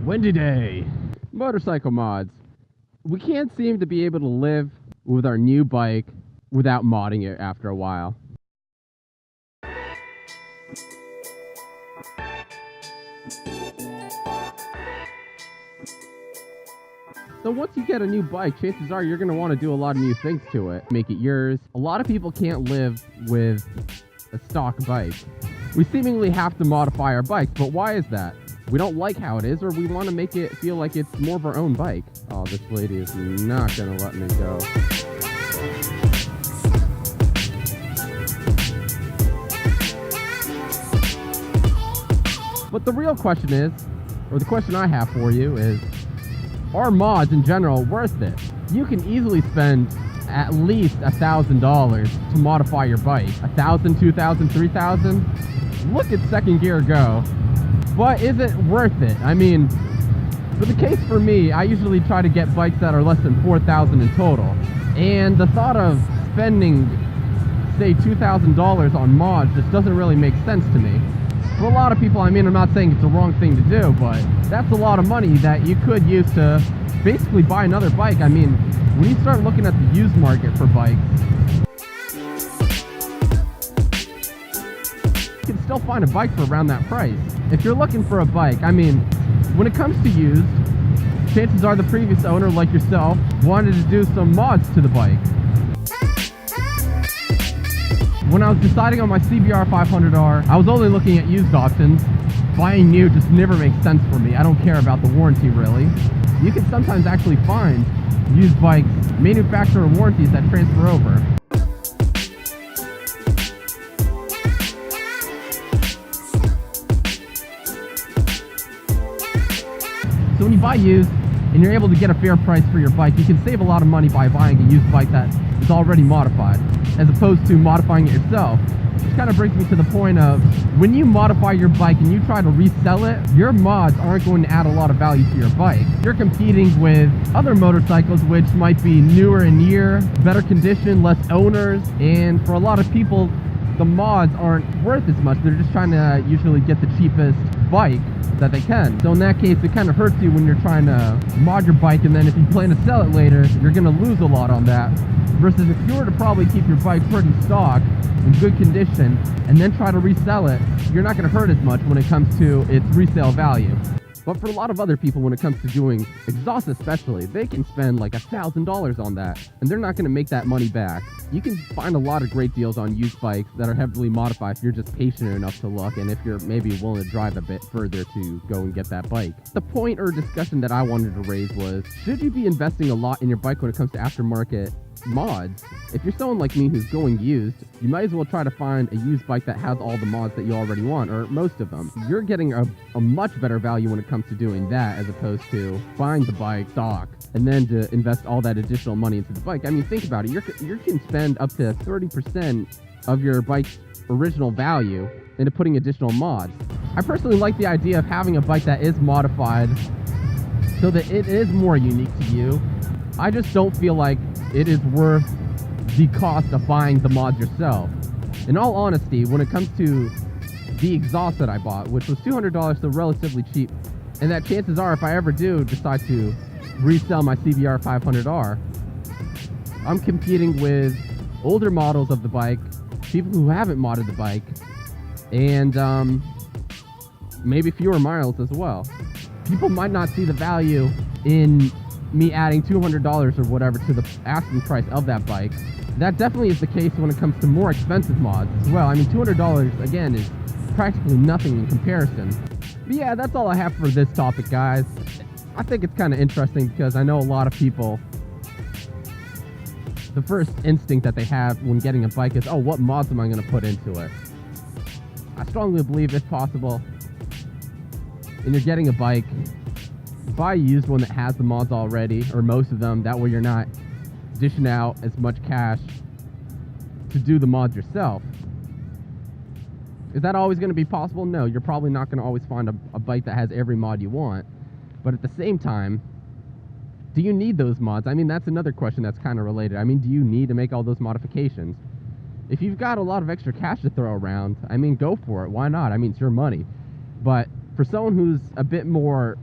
Windy day. Motorcycle mods. We can't seem to be able to live with our new bike without modding it after a while. So once you get a new bike, chances are you're going to want to do a lot of new things to it. Make it yours. A lot of people can't live with a stock bike. We seemingly have to modify our bikes, but why is that? We don't like how it is, or we want to make it feel like it's more of our own bike. Oh, this lady is not going to let me go. But the real question is, or the question I have for you is, are mods in general worth it? You can easily spend at least $1,000 to modify your bike. $1,000, $2,000, $3,000? Look at Second Gear go. But is it worth it? I mean, for the case for me, I usually try to get bikes that are less than $4,000 in total. And the thought of spending, say, $2,000 on mods just doesn't really make sense to me. For a lot of people, I mean, I'm not saying it's the wrong thing to do, but that's a lot of money that you could use to basically buy another bike. I mean, when you start looking at the used market for bikes, you can still find a bike for around that price. If you're looking for a bike, I mean, when it comes to used, chances are the previous owner, like yourself, wanted to do some mods to the bike. When I was deciding on my CBR500R, I was only looking at used options. Buying new just never makes sense for me. I don't care about the warranty, really. You can sometimes actually find used bikes, manufacturer warranties that transfer over. So when you buy used and you're able to get a fair price for your bike, you can save a lot of money by buying a used bike that is already modified, as opposed to modifying it yourself. Which kind of brings me to the point of, when you modify your bike and you try to resell it, your mods aren't going to add a lot of value to your bike. You're competing with other motorcycles which might be newer in year, better condition, less owners, and for a lot of people, the mods aren't worth as much. They're just trying to usually get the cheapest bike that they can. So in that case, it kind of hurts you when you're trying to mod your bike, and then if you plan to sell it later, you're going to lose a lot on that. Versus if you were to probably keep your bike pretty stock, in good condition, and then try to resell it, you're not going to hurt as much when it comes to its resale value. But for a lot of other people, when it comes to doing exhaust especially, they can spend like $1,000 on that, and they're not going to make that money back. You can find a lot of great deals on used bikes that are heavily modified if you're just patient enough to look, and if you're maybe willing to drive a bit further to go and get that bike. The point or discussion that I wanted to raise was, should you be investing a lot in your bike when it comes to aftermarket mods? If you're someone like me who's going used, you might as well try to find a used bike that has all the mods that you already want, or most of them. You're getting a much better value when it comes to doing that, as opposed to buying the bike stock and then to invest all that additional money into the bike. I mean, think about it. You can spend up to 30% of your bike's original value into putting additional mods. I personally like the idea of having a bike that is modified so that it is more unique to you. I just don't feel like it is worth the cost of buying the mods yourself. In all honesty, when it comes to the exhaust that I bought, which was $200, so relatively cheap, and that chances are if I ever do decide to resell my CBR500R, I'm competing with older models of the bike, people who haven't modded the bike, and maybe fewer miles as well. People might not see the value in me adding $200 or whatever to the asking price of that bike. That definitely is the case when it comes to more expensive mods as well. I mean, $200 again is practically nothing in comparison. But yeah, that's all I have for this topic, guys. I think it's kind of interesting because I know a lot of people, the first instinct that they have when getting a bike is, oh, what mods am I going to put into it? I strongly believe, if possible, and you're getting a bike, buy a used one that has the mods already, or most of them. That way you're not dishing out as much cash to do the mods yourself. Is that always going to be possible? No, you're probably not going to always find a bike that has every mod you want. But at the same time, do you need those mods? I mean, that's another question that's kind of related. I mean, do you need to make all those modifications? If you've got a lot of extra cash to throw around, I mean, go for it. Why not? I mean, it's your money. But for someone who's a bit more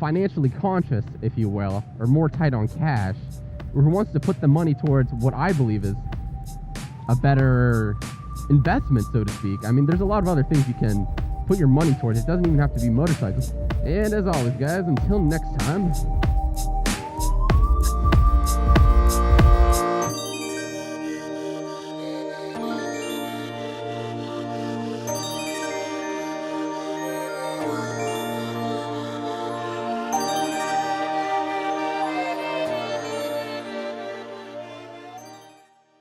financially conscious, if you will, or more tight on cash, or who wants to put the money towards what I believe is a better investment, so to speak. I mean, there's a lot of other things you can put your money towards. It doesn't even have to be motorcycles. And as always, guys, until next time,